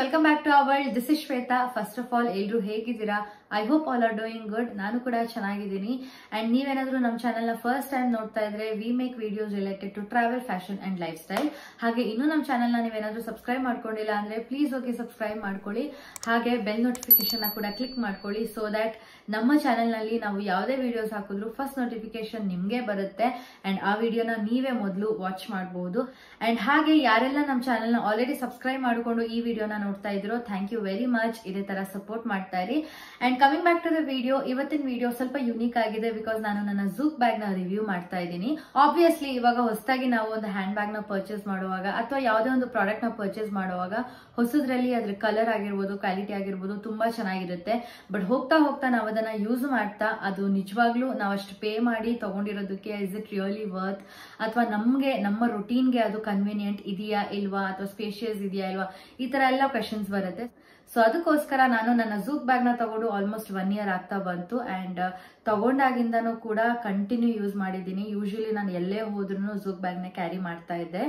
welcome back to our world. This is Shweta. First of all, ಎಲ್ಲರೂ ಹೇಗಿದ್ದೀರಾ? I hope all are doing good. ನಾನು ಕೂಡ ಚೆನ್ನಾಗಿದ್ದೀನಿ. And ನೀವೇನಾದರೂ ನಮ್ಮ ಚಾನೆಲ್ ನ ಫಸ್ಟ್ ಟೈಮ್ ನೋಡ್ತಾ ಇದ್ರೆ we make videos related to travel, fashion and lifestyle. ಹಾಗೆ ಇನ್ನೂ ನಮ್ಮ ಚಾನೆಲ್ ನ ನೀವೇನಾದರೂ ಸಬ್ಸ್ಕ್ರೈಬ್ ಮಾಡ್ಕೊಂಡಿಲ್ಲ ಅಂದ್ರೆ ಪ್ಲೀಸ್ ಹೋಗಿ ಸಬ್ಸ್ಕ್ರೈಬ್ ಮಾಡ್ಕೊಳ್ಳಿ. ಹಾಗೆ ಬೆಲ್ ನೋಟಿಫಿಕೇಶನ್ ನ ಕೂಡ ಕ್ಲಿಕ್ ಮಾಡ್ಕೊಳ್ಳಿ so that ನಮ್ಮ ಚಾನೆಲ್ ನಲ್ಲಿ ನಾವು ಯಾವುದೇ ವಿಡಿಯೋಸ್ ಹಾಕಿದ್ರು ಫಸ್ಟ್ ನೋಟಿಫಿಕೇಶನ್ ನಿಮ್ಗೆ ಬರುತ್ತೆ ಅಂಡ್ ಆ ವಿಡಿಯೋನ ನೀವೇ ಮೊದಲು ವಾಚ್ ಮಾಡಬಹುದು. ಅಂಡ್ ಹಾಗೆ ಯಾರೆಲ್ಲ ನಮ್ಮ ಚಾನೆಲ್ ನ ಆಲ್ರೆಡಿ ಸಬ್ಸ್ಕ್ರೈಬ್ ಮಾಡಿಕೊಂಡು ಈ ವಿಡಿಯೋನ ನೋಡ್ತಾ ಇದ್ರು ಥ್ಯಾಂಕ್ ಯು ವೆರಿ ಮಚ್. ಇದೇ ತರ ಸಪೋರ್ಟ್ ಮಾಡ್ತಾ ಇರಿ. And coming back to the video, ಇವತ್ತಿನ ವಿಡಿಯೋ ಸ್ವಲ್ಪ ಯುನೀಕ್ ಆಗಿದೆ ಬಿಕಾಸ್ ನಾನು ನನ್ನ ಝೂಕ್ ಬ್ಯಾಗ್ ನ ರಿವ್ಯೂ ಮಾಡ್ತಾ ಇದ್ದೀನಿ. ಆಬ್ವಿಯಸ್ಲಿ ಇವಾಗ ಹೊಸದಾಗಿ ನಾವು ಒಂದು ಹ್ಯಾಂಡ್ ಬ್ಯಾಗ್ ನ ಪರ್ಚೇಸ್ ಮಾಡುವಾಗ ಅಥವಾ ಯಾವುದೇ ಒಂದು ಪ್ರಾಡಕ್ಟ್ ನ ಪರ್ಚೇಸ್ ಮಾಡುವಾಗ ಹೊಸದ್ರಲ್ಲಿ ಅದ್ರ ಕಲರ್ ಆಗಿರ್ಬೋದು, ಕ್ವಾಲಿಟಿ ಆಗಿರ್ಬೋದು ತುಂಬಾ ಚೆನ್ನಾಗಿರುತ್ತೆ. ಬಟ್ ಹೋಗ್ತಾ ಹೋಗ್ತಾ ನಾವು ಅದನ್ನ ಯೂಸ್ ಮಾಡ್ತಾ ಅದು ನಿಜವಾಗ್ಲೂ ನಾವು ಅಷ್ಟು ಪೇ ಮಾಡಿ ತಗೊಂಡಿರೋದಕ್ಕೆ ಇಸ್ ಇಟ್ ರಿಯಲಿ ವರ್ತ್ ಅಥವಾ ನಮ್ಗೆ ನಮ್ಮ ರುಟೀನ್ಗೆ ಅದು ಕನ್ವೀನಿಯಂಟ್ ಇದೆಯಾ ಇಲ್ವಾ ಅಥವಾ ಸ್ಪೇಷಿಯಸ್ ಇದೆಯಾ ಇಲ್ವಾ ಈ ತರ ಎಲ್ಲ ಕ್ವೆಶನ್ಸ್ ಬರುತ್ತೆ. ಸೊ ಅದಕ್ಕೋಸ್ಕರ ನಾನು ನನ್ನ ಝೂಕ್ ಬ್ಯಾಗ್ ನ ತಗೊಂಡು ಆಲ್ಮೋಸ್ಟ್ 1 year ಆಗ್ತಾ ಬಂತು ಅಂಡ್ ತಗೊಂಡಾಗಿಂದನೂ ಕೂಡ ಕಂಟಿನ್ಯೂ ಯೂಸ್ ಮಾಡಿದ್ದೀನಿ. ಯೂಶಲಿ ನಾನು ಎಲ್ಲೇ ಹೋದ್ರೂ ಝೂಕ್ ಬ್ಯಾಗ್ ನ ಕ್ಯಾರಿ ಮಾಡ್ತಾ ಇದ್ದೆ.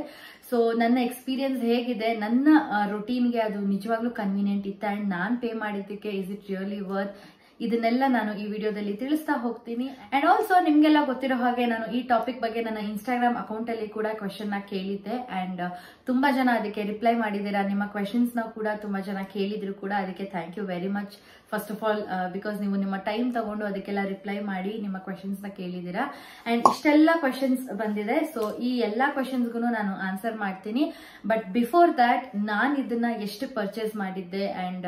ಸೊ ನನ್ನ ಎಕ್ಸ್ಪೀರಿಯನ್ಸ್ ಹೇಗಿದೆ, ನನ್ನ ರುಟೀನ್ಗೆ ಅದು ನಿಜವಾಗ್ಲೂ ಕನ್ವೀನಿಯಂಟ್ ಇತ್ತು ಅಂಡ್ ನಾನ್ ಪೇ ಮಾಡಿದ್ದಕ್ಕೆ ಇಸ್ ಇಟ್ ರಿಯಲಿ ವರ್ತ್, ಇದನ್ನೆಲ್ಲ ನಾನು ಈ ವಿಡಿಯೋದಲ್ಲಿ ತಿಳಿಸ್ತಾ ಹೋಗ್ತೀನಿ. ಅಂಡ್ ಆಲ್ಸೋ ನಿಮ್ಗೆಲ್ಲ ಗೊತ್ತಿರೋ ಹಾಗೆ ನಾನು ಈ ಟಾಪಿಕ್ ಬಗ್ಗೆ ನನ್ನ ಇನ್ಸ್ಟಾಗ್ರಾಮ್ ಅಕೌಂಟ್ ಅಲ್ಲಿ ಕೂಡ ಕ್ವೆಶನ್ ನ ಕೇಳಿದ್ದೆ ಅಂಡ್ ತುಂಬಾ ಜನ ಅದಕ್ಕೆ ರಿಪ್ಲೈ ಮಾಡಿದ್ದೀರಾ. ನಿಮ್ಮ ಕ್ವೆಶನ್ಸ್ ನ ಕೂಡ ತುಂಬಾ ಜನ ಕೇಳಿದ್ರು ಕೂಡ, ಅದಕ್ಕೆ thank you very much first of all because ನೀವು ನಿಮ್ಮ ಟೈಮ್ ತಗೊಂಡು ಅದಕ್ಕೆಲ್ಲ ರಿಪ್ಲೈ ಮಾಡಿ ನಿಮ್ಮ ಕ್ವೆಶನ್ಸ್ ನ ಕೇಳಿದ್ದೀರಾ. ಅಂಡ್ ಇಷ್ಟೆಲ್ಲ ಕ್ವೆಶನ್ಸ್ ಬಂದಿದೆ. ಸೊ ಈ ಎಲ್ಲಾ ಕ್ವೆಶನ್ಸ್ಗೂ ನಾನು ಆನ್ಸರ್ ಮಾಡ್ತೀನಿ. ಬಟ್ ಬಿಫೋರ್ ದ್ಯಾಟ್ ನಾನು ಇದನ್ನ ಎಷ್ಟು ಪರ್ಚೇಸ್ ಮಾಡಿದ್ದೆ and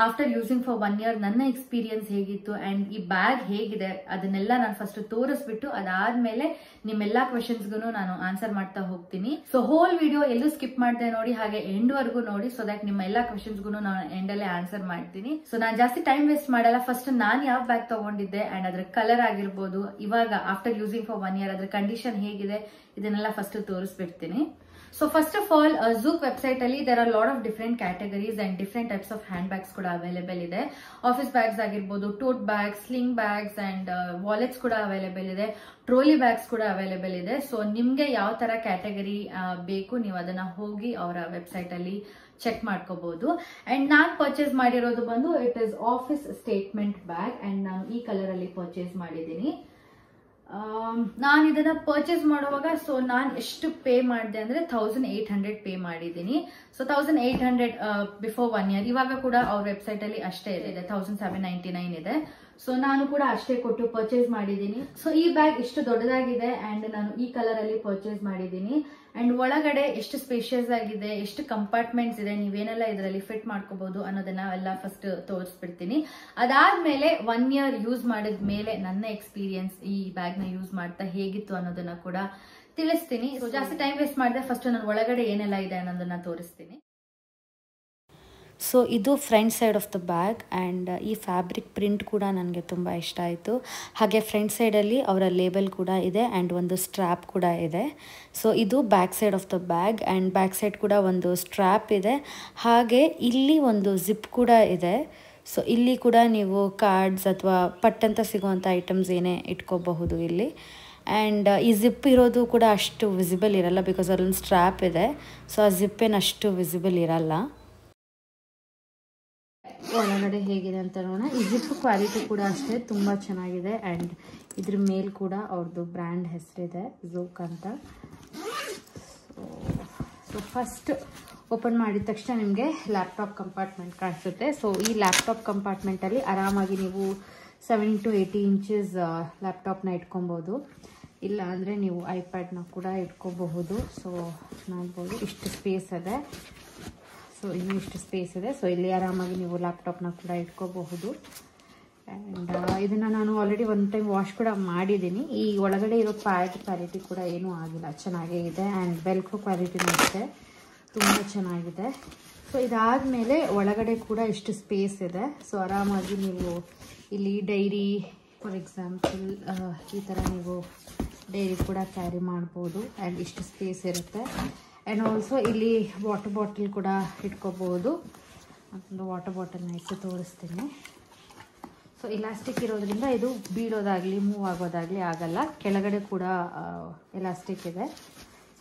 after using for 1 year ನನ್ನ ಎಕ್ಸ್ಪೀರಿಯನ್ಸ್ ಹೇಗಿತ್ತು ಅಂಡ್ ಈ ಬ್ಯಾಗ್ ಹೇಗಿದೆ ಅದನ್ನೆಲ್ಲ ನಾನು ಫಸ್ಟ್ ತೋರಿಸ್ಬಿಟ್ಟು ಅದಾದ್ಮೇಲೆ ನಿಮ್ಮೆಲ್ಲಾ ಕ್ವೆಶನ್ಸ್ಗೂ ನಾನು ಆನ್ಸರ್ ಮಾಡ್ತಾ ಹೋಗ್ತೀನಿ. ಸೊ ಹೋಲ್ ವಿಡಿಯೋ ಎಲ್ಲೂ ಸ್ಕಿಪ್ ಮಾಡದೆ ನೋಡಿ, ಹಾಗೆ ಎಂಡ್ ವರ್ಗೂ ನೋಡಿ ಸೊ ದಟ್ ನಿಮ್ಮ ಎಲ್ಲಾ ಕ್ವೆಶನ್ಸ್ಗೂ ನಾನು ಎಂಡ್ ಅಲ್ಲೇ ಆನ್ಸರ್ ಮಾಡ್ತೀನಿ. ಸೊ ನಾನು ಜಾಸ್ತಿ ಟೈಮ್ ವೇಸ್ಟ್ ಮಾಡಲ್ಲ. ಫಸ್ಟ್ ನಾನು ಯಾವ ಬ್ಯಾಗ್ ತಗೊಂಡಿದ್ದೆ ಅಂಡ್ ಅದ್ರ ಕಲರ್ ಆಗಿರ್ಬೋದು, ಇವಾಗ ಆಫ್ಟರ್ ಯೂಸಿಂಗ್ ಫಾರ್ 1 year ಅದ್ರ ಕಂಡೀಷನ್ ಹೇಗಿದೆ ಇದನ್ನೆಲ್ಲ first ತೋರಿಸ್ಬಿಡ್ತೀನಿ. So first of all, Zook website ಅಲ್ಲಿ there are a lot of different categories and different types of handbags ಕೂಡ ಅವೈಲೇಬಲ್ ಇದೆ. ಆಫೀಸ್ ಬ್ಯಾಗ್ಸ್ ಆಗಿರ್ಬೋದು, tote bags, sling bags and wallets ಕೂಡ available ಇದೆ, trolley bags ಕೂಡ available ಇದೆ. So ನಿಮ್ಗೆ ಯಾವ ತರ ಕ್ಯಾಟಗರಿ ಬೇಕು ನೀವು ಅದನ್ನ ಹೋಗಿ ಅವರ ವೆಬ್ಸೈಟ್ ಅಲ್ಲಿ ಚೆಕ್ ಮಾಡ್ಕೋಬಹುದು. ಅಂಡ್ ನಾನ್ ಪರ್ಚೇಸ್ ಮಾಡಿರೋದು ಬಂದು it is office statement bag and ನಾನು ಈ ಕಲರ್ ಅಲ್ಲಿ ಪರ್ಚೇಸ್ ಮಾಡಿದ್ದೀನಿ. ನಾನು ಇದನ್ನ ಪರ್ಚೇಸ್ ಮಾಡುವಾಗ ಸೊ ನಾನು ಎಷ್ಟು ಪೇ ಮಾಡಿದೆ ಅಂದ್ರೆ 1800 ಪೇ ಮಾಡಿದ್ದೀನಿ. So 1800 before 1 year. ಇವಾಗ ಕೂಡ ಅವ್ರ ವೆಬ್ಸೈಟ್ ಅಲ್ಲಿ ಅಷ್ಟೇ ಇದೆ, 1799 ಇದೆ. ಸೊ ನಾನು ಕೂಡ ಅಷ್ಟೇ ಕೊಟ್ಟು ಪರ್ಚೇಸ್ ಮಾಡಿದ್ದೀನಿ. ಸೊ ಈ ಬ್ಯಾಗ್ ಇಷ್ಟು ದೊಡ್ಡದಾಗಿದೆ ಅಂಡ್ ನಾನು ಈ ಕಲರ್ ಅಲ್ಲಿ ಪರ್ಚೇಸ್ ಮಾಡಿದ್ದೀನಿ. ಅಂಡ್ ಒಳಗಡೆ ಎಷ್ಟು ಸ್ಪೇಷಿಯಸ್ ಆಗಿದೆ, ಎಷ್ಟು ಕಂಪಾರ್ಟ್ಮೆಂಟ್ಸ್ ಇದೆ, ನೀವೇನೆಲ್ಲ ಇದರಲ್ಲಿ ಫಿಟ್ ಮಾಡ್ಕೋಬಹುದು ಅನ್ನೋದನ್ನ ಎಲ್ಲ ಫಸ್ಟ್ ತೋರಿಸ್ಬಿಡ್ತೀನಿ. ಅದಾದ್ಮೇಲೆ 1 year ಯೂಸ್ ಮಾಡಿದ ಮೇಲೆ ನನ್ನ ಎಕ್ಸ್ಪೀರಿಯನ್ಸ್ ಈ ಬ್ಯಾಗ್ ನ ಯೂಸ್ ಮಾಡ್ತಾ ಹೇಗಿತ್ತು ಅನ್ನೋದನ್ನ ಕೂಡ ತಿಳಿಸ್ತೀನಿ. ಸೊ ಜಾಸ್ತಿ ಟೈಮ್ ವೇಸ್ಟ್ ಮಾಡಿದೆ, ಫಸ್ಟ್ ನಾನು ಒಳಗಡೆ ಏನೆಲ್ಲ ಇದೆ ಅನ್ನೋದನ್ನ ತೋರಿಸ್ತೀನಿ. ಸೊ ಇದು front side of the bag and ಈ ಫ್ಯಾಬ್ರಿಕ್ ಪ್ರಿಂಟ್ ಕೂಡ ನನಗೆ ತುಂಬ ಇಷ್ಟ ಆಯಿತು. ಹಾಗೆ ಫ್ರಂಟ್ ಸೈಡಲ್ಲಿ ಅವರ ಲೇಬಲ್ ಕೂಡ ಇದೆ ಆ್ಯಂಡ್ ಒಂದು ಸ್ಟ್ರ್ಯಾಪ್ ಕೂಡ ಇದೆ. ಸೊ ಇದು back side of the bag and back side ಕೂಡ ಒಂದು ಸ್ಟ್ರ್ಯಾಪ್ ಇದೆ. ಹಾಗೆ ಇಲ್ಲಿ ಒಂದು ಜಿಪ್ ಕೂಡ ಇದೆ. ಸೊ ಇಲ್ಲಿ ಕೂಡ ನೀವು ಕಾರ್ಡ್ಸ್ ಅಥವಾ ಪಟ್ಟಂತ ಸಿಗುವಂಥ ಐಟಮ್ಸ್ ಏನೇ ಇಟ್ಕೋಬಹುದು ಇಲ್ಲಿ. ಆ್ಯಂಡ್ ಈ ಜಿಪ್ ಇರೋದು ಕೂಡ ಅಷ್ಟು ವಿಸಿಬಲ್ ಇರಲ್ಲ ಬಿಕಾಸ್ ಅಲ್ಲೊಂದು ಸ್ಟ್ರ್ಯಾಪ್ ಇದೆ. ಸೊ ಆ ಜಿಪ್ ಏನು ಅಷ್ಟು ವಿಸಿಬಲ್ ಇರಲ್ಲ. ಒಳಗಡೆ ಹೇಗಿದೆ ಅಂತ ನೋಡೋಣ. ಈ ಜಿಪ್ ಕ್ವಾಲಿಟಿ ಕೂಡ ಅಷ್ಟೇ ತುಂಬ ಚೆನ್ನಾಗಿದೆ ಆ್ಯಂಡ್ ಇದ್ರ ಮೇಲ್ ಕೂಡ ಅವ್ರದ್ದು ಬ್ರ್ಯಾಂಡ್ ಹೆಸರಿದೆ ಝೂಕ್ ಅಂತ. ಸೊ ಫಸ್ಟ್ ಓಪನ್ ಮಾಡಿದ ತಕ್ಷಣ ನಿಮಗೆ ಲ್ಯಾಪ್ಟಾಪ್ ಕಂಪಾರ್ಟ್ಮೆಂಟ್ ಕಾಣಿಸುತ್ತೆ. ಸೊ ಈ ಲ್ಯಾಪ್ಟಾಪ್ ಕಂಪಾರ್ಟ್ಮೆಂಟಲ್ಲಿ ಆರಾಮಾಗಿ ನೀವು 7 to 80 inches ಲ್ಯಾಪ್ಟಾಪ್ನ ಇಟ್ಕೊಬೋದು. ಇಲ್ಲ ಅಂದರೆ ನೀವು ಐಪ್ಯಾಡ್ನ ಕೂಡ ಇಟ್ಕೋಬಹುದು. ಸೊ ನೋಡ್ಬೋದು ಇಷ್ಟು ಸ್ಪೇಸ್ ಇದೆ. ಸೊ ಇನ್ನೂ ಇಷ್ಟು ಸ್ಪೇಸ್ ಇದೆ. ಸೊ ಇಲ್ಲಿ ಆರಾಮಾಗಿ ನೀವು ಲ್ಯಾಪ್ಟಾಪ್ನ ಕೂಡ ಇಟ್ಕೋಬಹುದು. ಆ್ಯಂಡ್ ಇದನ್ನು ನಾನು ಆಲ್ರೆಡಿ ಒಂದು ಟೈಮ್ ವಾಶ್ ಕೂಡ ಮಾಡಿದ್ದೀನಿ. ಈ ಒಳಗಡೆ ಇರೋ ಪ್ಯಾಡ್ ಕ್ವಾಲಿಟಿ ಕೂಡ ಏನೂ ಆಗಿಲ್ಲ, ಚೆನ್ನಾಗೇ ಇದೆ. ಆ್ಯಂಡ್ ವೆಲ್ಕ್ರೋ ಕ್ವಾಲಿಟಿನೂ ಅಷ್ಟೇ ತುಂಬ ಚೆನ್ನಾಗಿದೆ. ಸೊ ಇದಾದಮೇಲೆ ಒಳಗಡೆ ಕೂಡ ಇಷ್ಟು ಸ್ಪೇಸ್ ಇದೆ. ಸೊ ಆರಾಮಾಗಿ ನೀವು ಇಲ್ಲಿ ಡೈರಿ ಫಾರ್ ಎಕ್ಸಾಂಪಲ್ ಈ ಥರ ನೀವು ಡೈರಿ ಕೂಡ ಕ್ಯಾರಿ ಮಾಡ್ಬೋದು ಆ್ಯಂಡ್ ಇಷ್ಟು ಸ್ಪೇಸ್ ಇರುತ್ತೆ. ಆ್ಯಂಡ್ ಆಲ್ಸೋ ಇಲ್ಲಿ ವಾಟರ್ ಬಾಟಲ್ ಕೂಡ ಇಟ್ಕೋಬಹುದು. ಒಂದು ವಾಟರ್ ಬಾಟಲ್ನ ಇಟ್ಟು ತೋರಿಸ್ತೀನಿ. ಸೊ ಇಲಾಸ್ಟಿಕ್ ಇರೋದ್ರಿಂದ ಇದು ಬೀಳೋದಾಗಲಿ ಮೂವ್ ಆಗೋದಾಗಲಿ ಆಗಲ್ಲ. ಕೆಳಗಡೆ ಕೂಡ ಎಲಾಸ್ಟಿಕ್ ಇದೆ.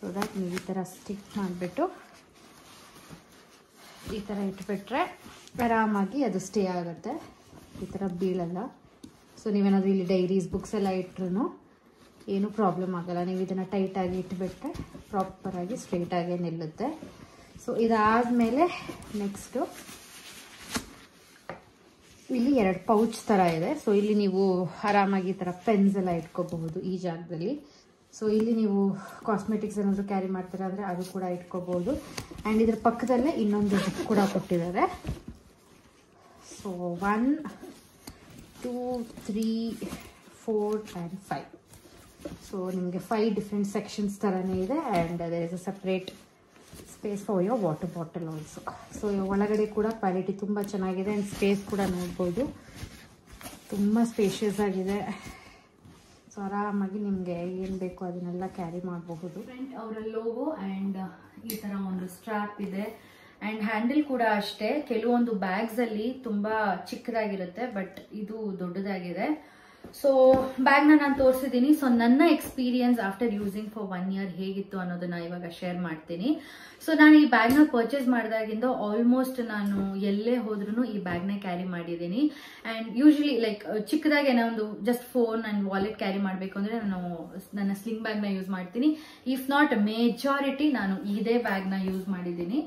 ಸೊ ದಟ್ ನೀವು ಈ ಥರ ಸ್ಟಿಕ್ ಮಾಡಿಬಿಟ್ಟು ಈ ಥರ ಇಟ್ಬಿಟ್ರೆ ಆರಾಮಾಗಿ ಅದು ಸ್ಟೇ ಆಗುತ್ತೆ, ಈ ಥರ ಬೀಳಲ್ಲ. ಸೊ ನೀವೇನಾದರೂ ಇಲ್ಲಿ ಡೈರೀಸ್ ಬುಕ್ಸ್ ಎಲ್ಲ ಇಟ್ರು ಏನೂ ಪ್ರಾಬ್ಲಮ್ ಆಗಲ್ಲ. ನೀವು ಇದನ್ನು ಟೈಟಾಗಿ ಇಟ್ಬಿಟ್ರೆ ಪ್ರಾಪರಾಗಿ ಸ್ಟ್ರೈಟಾಗೇ ನಿಲ್ಲುತ್ತೆ. ಸೊ ಇದಾದಮೇಲೆ ನೆಕ್ಸ್ಟು ಇಲ್ಲಿ 2 ಪೌಚ್ ಥರ ಇದೆ. ಸೊ ಇಲ್ಲಿ ನೀವು ಆರಾಮಾಗಿ ಈ ಥರ ಪೆನ್ಸ್ ಎಲ್ಲ ಇಟ್ಕೋಬಹುದು ಈ ಜಾಗದಲ್ಲಿ. ಸೊ ಇಲ್ಲಿ ನೀವು ಕಾಸ್ಮೆಟಿಕ್ಸ್ ಏನಾದರೂ ಕ್ಯಾರಿ ಮಾಡ್ತೀರಾ ಅಂದರೆ ಅದು ಕೂಡ ಇಟ್ಕೋಬಹುದು. ಆ್ಯಂಡ್ ಇದ್ರ ಪಕ್ಕದಲ್ಲೇ ಇನ್ನೊಂದು ಜಿಪ್ ಕೂಡ ಕೊಟ್ಟಿದ್ದಾರೆ. So 1 2 3 4 and 5. ಸೊ ನಿಮಗೆ 5 ಡಿಫ್ರೆಂಟ್ ಸೆಕ್ಷನ್ಸ್ ಥರನೇ ಇದೆ. And there is a separate space for your water bottle also. So ಒಳಗಡೆ ಕೂಡ ಕ್ವಾಲಿಟಿ ತುಂಬ ಚೆನ್ನಾಗಿದೆ. ಆ್ಯಂಡ್ ಸ್ಪೇಸ್ ಕೂಡ ನೋಡ್ಬೋದು, ತುಂಬ ಸ್ಪೇಷಿಯಸ್ ಆಗಿದೆ. ಸೊ ಆರಾಮಾಗಿ ನಿಮಗೆ ಏನು ಬೇಕೋ ಅದನ್ನೆಲ್ಲ ಕ್ಯಾರಿ ಮಾಡಬಹುದು. ಫ್ರೆಂಡ್ ಅವರ ಲೋಗೋ ಆ್ಯಂಡ್ ಈ ಥರ ಒಂದು ಸ್ಟ್ರಾಪ್ ಇದೆ. ಆ್ಯಂಡ್ ಹ್ಯಾಂಡಲ್ ಕೂಡ ಅಷ್ಟೇ. ಕೆಲವೊಂದು ಬ್ಯಾಗ್ಸಲ್ಲಿ ತುಂಬ ಚಿಕ್ಕದಾಗಿರುತ್ತೆ, ಬಟ್ ಇದು ದೊಡ್ಡದಾಗಿದೆ. ಸೊ ಬ್ಯಾಗ್ನ ನಾನು ತೋರಿಸಿದ್ದೀನಿ. ಸೊ ನನ್ನ experience after using for 1 year ಹೇಗಿತ್ತು ಅನ್ನೋದನ್ನ ಇವಾಗ ಶೇರ್ ಮಾಡ್ತೀನಿ. ಸೊ ನಾನು ಈ ಬ್ಯಾಗ್ನ ಪರ್ಚೇಸ್ ಮಾಡಿದಾಗಿಂದ ಆಲ್ಮೋಸ್ಟ್ ನಾನು ಎಲ್ಲೇ ಹೋದ್ರೂ ಈ ಬ್ಯಾಗ್ನ ಕ್ಯಾರಿ ಮಾಡಿದ್ದೀನಿ. ಆ್ಯಂಡ್ ಯೂಶಲಿ ಲೈಕ್ ಚಿಕ್ಕದಾಗಿ ಒಂದು just phone and wallet carry ಮಾಡಬೇಕು ಅಂದರೆ ನಾನು ನನ್ನ ಸ್ಲಿಂಗ್ ಬ್ಯಾಗ್ನ ಯೂಸ್ ಮಾಡ್ತೀನಿ. ಇಫ್ ನಾಟ್ ಮೆಜಾರಿಟಿ ನಾನು ಇದೇ ಬ್ಯಾಗ್ನ ಯೂಸ್ ಮಾಡಿದ್ದೀನಿ.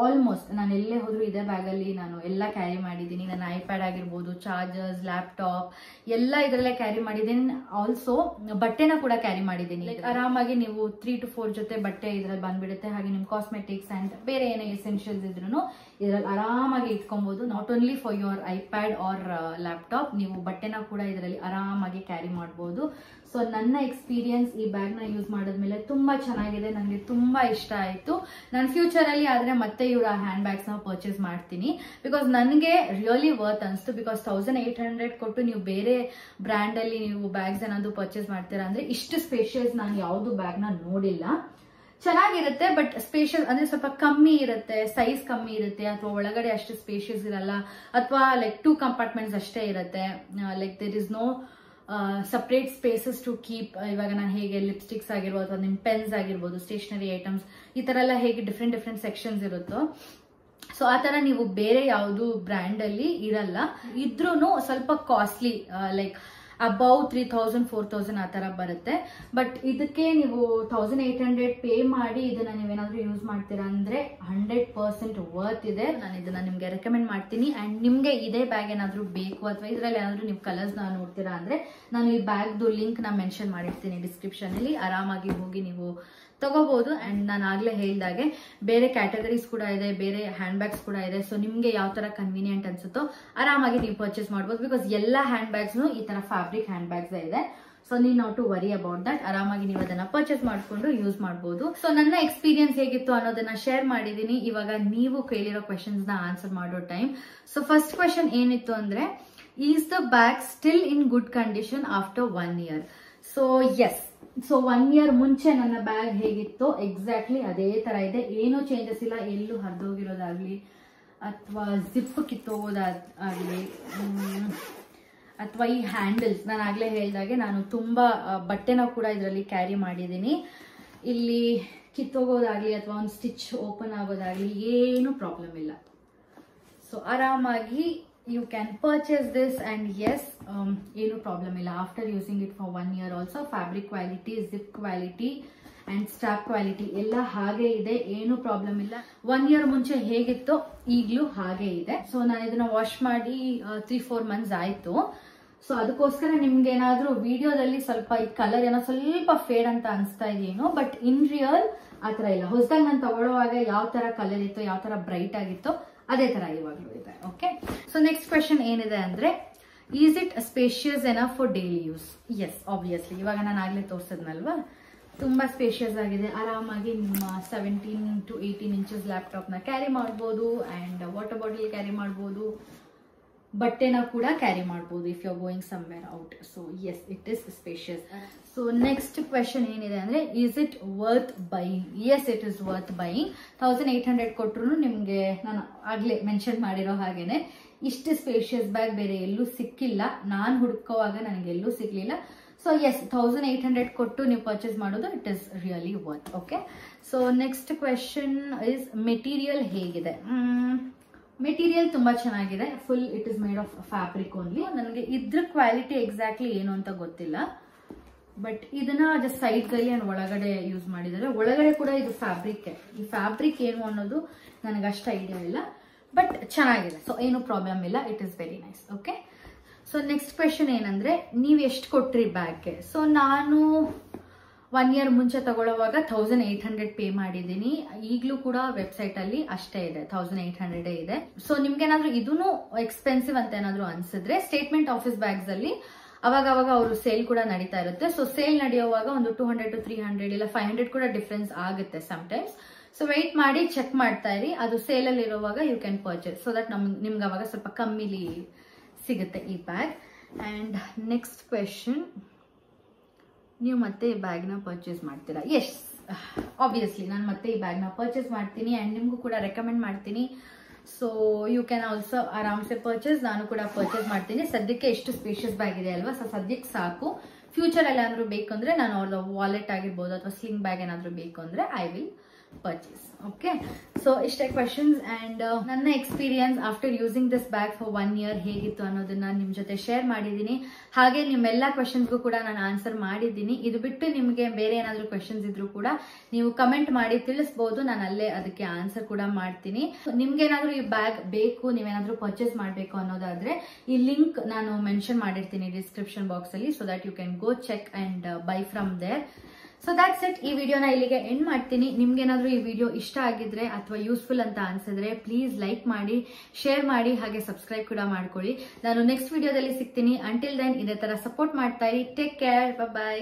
ಆಲ್ಮೋಸ್ಟ್ ನಾನು ಎಲ್ಲೇ ಹೋದ್ರು ಇದೇ ಬ್ಯಾಗಲ್ಲಿ ನಾನು ಎಲ್ಲ ಕ್ಯಾರಿ ಮಾಡಿದ್ದೀನಿ. ನನ್ನ ಐಪ್ಯಾಡ್ ಆಗಿರ್ಬೋದು, ಚಾರ್ಜರ್ಸ್, ಲ್ಯಾಪ್ಟಾಪ್ ಎಲ್ಲ ಇದರಲ್ಲೇ ಕ್ಯಾರಿ ಮಾಡಿದ್ದೀನಿ. ಆಲ್ಸೋ ಬಟ್ಟೆನ ಕೂಡ ಕ್ಯಾರಿ ಮಾಡಿದ್ದೀನಿ. ಲೈಕ್ ಆರಾಮಾಗಿ ನೀವು 3 to 4 ಜೊತೆ ಬಟ್ಟೆ ಇದರಲ್ಲಿ ಬಂದ್ಬಿಡುತ್ತೆ. ಹಾಗೆ ನಿಮ್ಮ ಕಾಸ್ಮೆಟಿಕ್ಸ್ ಆ್ಯಂಡ್ ಬೇರೆ ಏನೇ ಎಸೆನ್ಷಿಯಲ್ಸ್ ಇದ್ರೂ ಇದರಲ್ಲಿ ಆರಾಮಾಗಿ ಇಟ್ಕೊಬಹುದು. Not only for your iPad or laptop, ನೀವು ಬಟ್ಟೆನ ಕೂಡ ಇದರಲ್ಲಿ ಆರಾಮಾಗಿ ಕ್ಯಾರಿ ಮಾಡ್ಬೋದು. ಸೊ ನನ್ನ ಎಕ್ಸ್ಪೀರಿಯನ್ಸ್ ಈ ಬ್ಯಾಗ್ನ ಯೂಸ್ ಮಾಡಿದ್ಮೇಲೆ ತುಂಬ ಚೆನ್ನಾಗಿದೆ, ನನಗೆ ತುಂಬ ಇಷ್ಟ ಆಯಿತು. ನಾನು ಫ್ಯೂಚರಲ್ಲಿ ಆದರೆ ಮತ್ತೆ ಇವರ ಹ್ಯಾಂಡ್ ಬ್ಯಾಗ್ಸ್ನ ಪರ್ಚೇಸ್ ಮಾಡ್ತೀನಿ. ಬಿಕಾಸ್ ನನಗೆ ರಿಯಲಿ ವರ್ತ್ ಅನಿಸ್ತು. ಬಿಕಾಸ್ 1800 ಕೊಟ್ಟು ನೀವು ಬೇರೆ ಬ್ರ್ಯಾಂಡಲ್ಲಿ ನೀವು ಬ್ಯಾಗ್ಸ್ ಏನಾದರೂ ಪರ್ಚೇಸ್ ಮಾಡ್ತೀರಾ ಅಂದರೆ ಇಷ್ಟು ಸ್ಪೇಷಿಯಸ್ ನಾನು ಯಾವುದು ಬ್ಯಾಗ್ನ ನೋಡಿಲ್ಲ. ಚೆನ್ನಾಗಿರುತ್ತೆ, ಬಟ್ ಸ್ಪೇಷಿಯಸ್ ಅಂದರೆ ಸ್ವಲ್ಪ ಕಮ್ಮಿ ಇರುತ್ತೆ, ಸೈಜ್ ಕಮ್ಮಿ ಇರುತ್ತೆ, ಅಥವಾ ಒಳಗಡೆ ಅಷ್ಟು ಸ್ಪೇಷಿಯಸ್ ಇರಲ್ಲ, ಅಥವಾ ಲೈಕ್ 2 compartments ಅಷ್ಟೇ ಇರುತ್ತೆ. Like there is no separate spaces to keep. ಇವಾಗ ನಾನು ಹೇಗೆ ಲಿಪ್ಸ್ಟಿಕ್ಸ್ ಆಗಿರ್ಬೋದು ಅಥವಾ ನಿಮ್ಮ ಪೆನ್ಸ್ ಆಗಿರ್ಬೋದು, ಸ್ಟೇಷನರಿ ಐಟಮ್ಸ್ ಈ ಥರ ಎಲ್ಲ ಹೇಗೆ ಡಿಫ್ರೆಂಟ್ ಸೆಕ್ಷನ್ಸ್ ಇರುತ್ತೋ, ಸೊ ಆ ಥರ ನೀವು ಬೇರೆ ಯಾವುದು ಬ್ರ್ಯಾಂಡಲ್ಲಿ ಇರಲ್ಲ. ಇದ್ರೂ ಸ್ವಲ್ಪ ಕಾಸ್ಟ್ಲಿ, ಲೈಕ್ ಅಬೌವ್ 3000-4000 ಆ ಥರ ಬರುತ್ತೆ. ಬಟ್ ಇದಕ್ಕೆ ನೀವು 1800 ಪೇ ಮಾಡಿ ಇದನ್ನ ನೀವೇನಾದ್ರೂ ಯೂಸ್ ಮಾಡ್ತೀರಾ ಅಂದ್ರೆ 100% ವರ್ತ್ ಇದೆ. ನಾನು ಇದನ್ನ ನಿಮ್ಗೆ ರೆಕಮೆಂಡ್ ಮಾಡ್ತೀನಿ. ಅಂಡ್ ನಿಮ್ಗೆ ಇದೇ ಬ್ಯಾಗ್ ಏನಾದ್ರೂ ಬೇಕು ಅಥವಾ ಇದ್ರಲ್ಲಿ ಏನಾದ್ರೂ ನೀವು ಕಲರ್ಸ್ ನೋಡ್ತೀರಾ ಅಂದ್ರೆ ನಾನು ಈ ಬ್ಯಾಗ್ದು ಲಿಂಕ್ ನ ಮೆನ್ಷನ್ ಮಾಡಿರ್ತೀನಿ ಡಿಸ್ಕ್ರಿಪ್ಷನ್ ಅಲ್ಲಿ. ಆರಾಮಾಗಿ ಹೋಗಿ ನೀವು ತಗೋಬಹುದು. ಅಂಡ್ ನಾನು ಆಗ್ಲೇ ಹೇಳ್ದಾಗೆ ಬೇರೆ ಕ್ಯಾಟಗರೀಸ್ ಕೂಡ ಇದೆ, ಬೇರೆ ಹ್ಯಾಂಡ್ ಬ್ಯಾಗ್ಸ್ ಕೂಡ ಇದೆ. ಸೊ ನಿಮ್ಗೆ ಯಾವ ತರ ಕನ್ವೀನಿಯಂಟ್ ಅನ್ಸುತ್ತೋ ಆರಾಮಾಗಿ ನೀವು ಪರ್ಚೇಸ್ ಮಾಡಬಹುದು. ಬಿಕಾಸ್ ಎಲ್ಲ ಹ್ಯಾಂಡ್ ಬ್ಯಾಗ್ಸ್ನು ಈ ತರ ಫ್ಯಾಬ್ರಿಕ್ ಹ್ಯಾಂಡ್ ಬ್ಯಾಗ್ಸ್ ಇದೆ. ಸೊ ನೀನ್ not to worry about that. ಆರಾಮಾಗಿ ನೀವು ಅದನ್ನ ಪರ್ಚೇಸ್ ಮಾಡ್ಕೊಂಡು ಯೂಸ್ ಮಾಡಬಹುದು. ಸೊ ನನ್ನ ಎಕ್ಸ್ಪೀರಿಯನ್ಸ್ ಹೇಗಿತ್ತು ಅನ್ನೋದನ್ನ ಶೇರ್ ಮಾಡಿದೀನಿ. ಇವಾಗ ನೀವು ಕೇಳಿರೋ ಕ್ವೆಶನ್ಸ್ ನ ಆನ್ಸರ್ ಮಾಡೋ ಟೈಮ್. ಸೊ ಫಸ್ಟ್ ಕ್ವೆಶನ್ ಏನಿತ್ತು ಅಂದ್ರೆ, is the bag still in good condition after 1 year? So yes. So 1 year ಮುಂಚೆ ನನ್ನ ಬ್ಯಾಗ್ ಹೇಗಿತ್ತು ಎಕ್ಸಾಕ್ಟ್ಲಿ ಅದೇ ತರ ಇದೆ. ಏನೂ ಚೇಂಜಸ್ ಇಲ್ಲ. ಎಲ್ಲೂ ಹರಿದೋಗಿರೋದಾಗ್ಲಿ ಅಥವಾ ಜಿಪ್ ಕಿತ್ತೋಗೋದಾಗ್ಲಿ ಅಥವಾ ಈ ಹ್ಯಾಂಡಲ್ಸ್, ನಾನು ಆಗ್ಲೇ ಹೇಳ್ದಾಗೆ ನಾನು ತುಂಬಾ ಬಟ್ಟೆನ ಕೂಡ ಇದರಲ್ಲಿ ಕ್ಯಾರಿ ಮಾಡಿದ್ದೀನಿ. ಇಲ್ಲಿ ಕಿತ್ತೋಗೋದಾಗ್ಲಿ ಅಥವಾ ಒಂದು ಸ್ಟಿಚ್ ಓಪನ್ ಆಗೋದಾಗ್ಲಿ ಏನು ಪ್ರಾಬ್ಲಮ್ ಇಲ್ಲ. ಸೊ ಆರಾಮಾಗಿ you can purchase this. And yes, ಏನು ಪ್ರಾಬ್ಲಮ್ ಇಲ್ಲ after using it for 1 year. Also fabric quality, zip quality and strap quality ಎಲ್ಲ ಹಾಗೆ ಇದೆ, ಏನು ಪ್ರಾಬ್ಲಮ್ ಇಲ್ಲ. 1 year ಮುಂಚೆ ಹೇಗಿತ್ತೋ ಈಗಲೂ ಹಾಗೆ ಇದೆ. ಸೊ ನಾನು ಇದನ್ನ ವಾಶ್ ಮಾಡಿ 3-4 months ಆಯ್ತು. ಸೊ ಅದಕ್ಕೋಸ್ಕರ ನಿಮ್ಗೆ ಏನಾದ್ರೂ ವಿಡಿಯೋದಲ್ಲಿ ಸ್ವಲ್ಪ ಈ ಕಲರ್ ಏನೋ ಸ್ವಲ್ಪ ಫೇಡ್ ಅಂತ ಅನಿಸ್ತಾ ಇದೆಯೇನೋ, ಬಟ್ ಇನ್ ರಿಯಲ್ ಆತರ ಇಲ್ಲ. ಹೊಸದಾಗಿ ನಾನು ತಗೊಳ್ಳುವಾಗ ಯಾವ ತರ ಕಲರ್ ಇತ್ತು, ಯಾವ ತರ ಬ್ರೈಟ್ ಆಗಿತ್ತು ಅದೇ ತರ ಇವಾಗಲೂ ಇದೆ. ಓಕೆ. ಸೊ ನೆಕ್ಸ್ಟ್ ಕ್ವೆಶನ್ ಏನಿದೆ ಅಂದ್ರೆ, is it spacious enough for daily use? Yes, obviously. ಇವಾಗ ನಾನು ಆಗ್ಲೇ ತೋರಿಸಿದ್ನಲ್ವಾ, ತುಂಬಾ ಸ್ಪೇಷಿಯಸ್ ಆಗಿದೆ. ಆರಾಮಾಗಿ ನಿಮ್ಮ 17 to 18 inches ಲ್ಯಾಪ್ಟಾಪ್ ನ ಕ್ಯಾರಿ ಮಾಡಬಹುದು. ಅಂಡ್ ವಾಟರ್ ಬಾಟಲ್ ಕ್ಯಾರಿ ಮಾಡಬಹುದು, ಬಟ್ಟೆನ ಕೂಡ ಕ್ಯಾರಿ ಮಾಡಬಹುದು if you are going somewhere out. So yes, it is spacious. So next question ಏನಿದೆ ಅಂದ್ರೆ, is it worth buying? Yes, it is worth buying. 1800 ಕೊಟ್ಟರು ನಿಮ್ಗೆ ನಾನು ಆಗ್ಲೇ ಮೆನ್ಷನ್ ಮಾಡಿರೋ ಹಾಗೇನೆ ಇಷ್ಟು ಸ್ಪೇಷಿಯಸ್ ಬ್ಯಾಗ್ ಬೇರೆ ಎಲ್ಲೂ ಸಿಕ್ಕಿಲ್ಲ. ನಾನು ಹುಡುಕೋವಾಗ ನನಗೆ ಎಲ್ಲೂ ಸಿಗ್ಲಿಲ್ಲ. ಸೊ ಎಸ್ 1800 ಕೊಟ್ಟು ನೀವು ಪರ್ಚೇಸ್ ಮಾಡೋದು it is really worth. Okay, so next question is material ಹೇಗಿದೆ. ಮೆಟೀರಿಯಲ್ ತುಂಬಾ ಚೆನ್ನಾಗಿದೆ. Full it is made of fabric only. ನನಗೆ ಇದ್ರ ಕ್ವಾಲಿಟಿ ಎಕ್ಸಾಕ್ಟ್ಲಿ ಏನು ಅಂತ ಗೊತ್ತಿಲ್ಲ, ಬಟ್ ಇದನ್ನ ಜಸ್ಟ್ ಸೈಡ್ ಗಲ್ಲಿ ಅಂಡ್ ಒಳಗಡೆ ಯೂಸ್ ಮಾಡಿದ್ದಾರೆ. ಒಳಗಡೆ ಕೂಡ ಇದು ಫ್ಯಾಬ್ರಿಕ್. ಈ ಫ್ಯಾಬ್ರಿಕ್ ಏನು ಅನ್ನೋದು ನನಗೆ ಅಷ್ಟು ಐಡಿಯಾ ಇಲ್ಲ, ಬಟ್ ಚೆನ್ನಾಗಿದೆ. ಸೊ ಏನು ಪ್ರಾಬ್ಲಮ್ ಇಲ್ಲ, it is very nice. Okay, so next question ಏನಂದ್ರೆ ನೀವು ಎಷ್ಟು ಕೊಟ್ರಿ ಬ್ಯಾಗ್ಗೆ. ಸೊ ನಾನು 1 year ಮುಂಚೆ ತಗೊಳ್ಳುವಾಗ 1800 ಪೇ ಮಾಡಿದ್ದೀನಿ. ಈಗಲೂ ಕೂಡ ವೆಬ್ಸೈಟ್ ಅಲ್ಲಿ ಅಷ್ಟೇ ಇದೆ, 1800 ಇದೆ. ಸೊ ನಿಮ್ಗೇನಾದ್ರೂ ಇದೂ ಎಕ್ಸ್ಪೆನ್ಸಿವ್ ಅಂತ ಏನಾದ್ರು ಅನ್ಸಿದ್ರೆ ಸ್ಟೇಟ್ಮೆಂಟ್ ಆಫೀಸ್ ಬ್ಯಾಗ್ಸ್ ಅಲ್ಲಿ ಅವಾಗ ಅವರು ಸೇಲ್ ಕೂಡ ನಡೀತಾ ಇರುತ್ತೆ. ಸೊ ಸೇಲ್ ನಡೆಯುವಾಗ ಒಂದು 200 to 300 ಇಲ್ಲ 500 ಕೂಡ ಡಿಫ್ರೆನ್ಸ್ ಆಗುತ್ತೆ ಸಮ್ಟೈಮ್ಸ್. ಸೊ ವೆಯ್ಟ್ ಮಾಡಿ ಚೆಕ್ ಮಾಡ್ತಾ ಇರಿ. ಅದು ಸೇಲ್ ಅಲ್ಲಿ ಇರುವಾಗ you can purchase, so that ನಿಮ್ಗೆ ಅವಾಗ ಸ್ವಲ್ಪ ಕಮ್ಮಿಲಿ ಸಿಗುತ್ತೆ ಈ ಬ್ಯಾಗ್. ಅಂಡ್ ನೆಕ್ಸ್ಟ್ ಕ್ವೆಶನ್, ನೀವು ಮತ್ತೆ ಈ ಬ್ಯಾಗ್ನ ಪರ್ಚೇಸ್ ಮಾಡ್ತೀರಾ? ಎಸ್, ಆಬ್ವಿಯಸ್ಲಿ ನಾನು ಮತ್ತೆ ಈ ಬ್ಯಾಗ್ನ ಪರ್ಚೇಸ್ ಮಾಡ್ತೀನಿ ಅಂಡ್ ನಿಮಗೂ ಕೂಡ ರೆಕಮೆಂಡ್ ಮಾಡ್ತೀನಿ. ಸೊ ಯು ಕ್ಯಾನ್ ಆಲ್ಸೋ ಆರಾಮ್ಸೆ ಪರ್ಚೇಸ್. ನಾನು ಕೂಡ ಪರ್ಚೇಸ್ ಮಾಡ್ತೀನಿ. ಸದ್ಯಕ್ಕೆ ಎಷ್ಟು ಸ್ಪೇಷಿಯಸ್ ಬ್ಯಾಗ್ ಇದೆ ಅಲ್ವಾ, ಸೊ ಸದ್ಯಕ್ಕೆ ಸಾಕು. ಫ್ಯೂಚರ್ ಅಲ್ಲಿ ಏನಾದ್ರು ಬೇಕು ಅಂದ್ರೆ ನಾನು ಅವ್ರದ್ದು ವಾಲೆಟ್ ಆಗಿರ್ಬೋದು ಅಥವಾ ಸ್ಲಿಂಗ್ ಬ್ಯಾಗ್ ಏನಾದ್ರು ಬೇಕು ಅಂದ್ರೆ I will purchase. Okay, so ಇಷ್ಟೇ ಕ್ವೆಶನ್ಸ್ ಅಂಡ್ ನನ್ನ experience after using this bag for 1 year ಹೇಗಿತ್ತು ಅನ್ನೋದನ್ನ ನಿಮ್ ಜೊತೆ ಶೇರ್ ಮಾಡಿದ್ದೀನಿ. ಹಾಗೆ ನಿಮ್ಮೆಲ್ಲಾ ಕ್ವೆಶನ್ಸ್ಗೂ ಕೂಡ ನಾನು ಆನ್ಸರ್ ಮಾಡಿದ್ದೀನಿ. ಇದು ಬಿಟ್ಟು ನಿಮಗೆ ಬೇರೆ ಏನಾದ್ರು ಕ್ವೆಶನ್ಸ್ ಇದ್ರು ಕೂಡ ನೀವು ಕಮೆಂಟ್ ಮಾಡಿ ತಿಳಿಸಬಹುದು, ನಾನು ಅಲ್ಲೇ ಅದಕ್ಕೆ ಆನ್ಸರ್ ಕೂಡ ಮಾಡ್ತೀನಿ. ನಿಮ್ಗೇನಾದ್ರೂ ಈ ಬ್ಯಾಗ್ ಬೇಕು, ನೀವೇನಾದ್ರೂ ಪರ್ಚೇಸ್ ಮಾಡಬೇಕು ಅನ್ನೋದಾದ್ರೆ ಈ ಲಿಂಕ್ ನಾನು ಮೆನ್ಷನ್ ಮಾಡಿರ್ತೀನಿ ಡಿಸ್ಕ್ರಿಪ್ಷನ್ ಬಾಕ್ಸ್ ಅಲ್ಲಿ, so that you can go check and buy from there. So that's it. ಈ ವಿಡಿಯೋನ ಇಲ್ಲಿಗೆ ಎಂಡ್ ಮಾಡ್ತೀನಿ. ನಿಮ್ಗೇನಾದ್ರೂ ಈ ವಿಡಿಯೋ ಇಷ್ಟ ಆಗಿದ್ರೆ ಅಥವಾ ಯೂಸ್ಫುಲ್ ಅಂತ ಅನ್ಸಿದ್ರೆ ಪ್ಲೀಸ್ ಲೈಕ್ ಮಾಡಿ, ಶೇರ್ ಮಾಡಿ, ಹಾಗೆ ಸಬ್ಸ್ಕ್ರೈಬ್ ಕೂಡ ಮಾಡ್ಕೊಳ್ಳಿ. ನಾನು ನೆಕ್ಸ್ಟ್ ವಿಡಿಯೋದಲ್ಲಿ ಸಿಗ್ತೀನಿ. ಅಂಟಿಲ್ ದೆನ್ ಇದೇ ತರ ಸಪೋರ್ಟ್ ಮಾಡ್ತಾ ಇರಿ. Take care, by.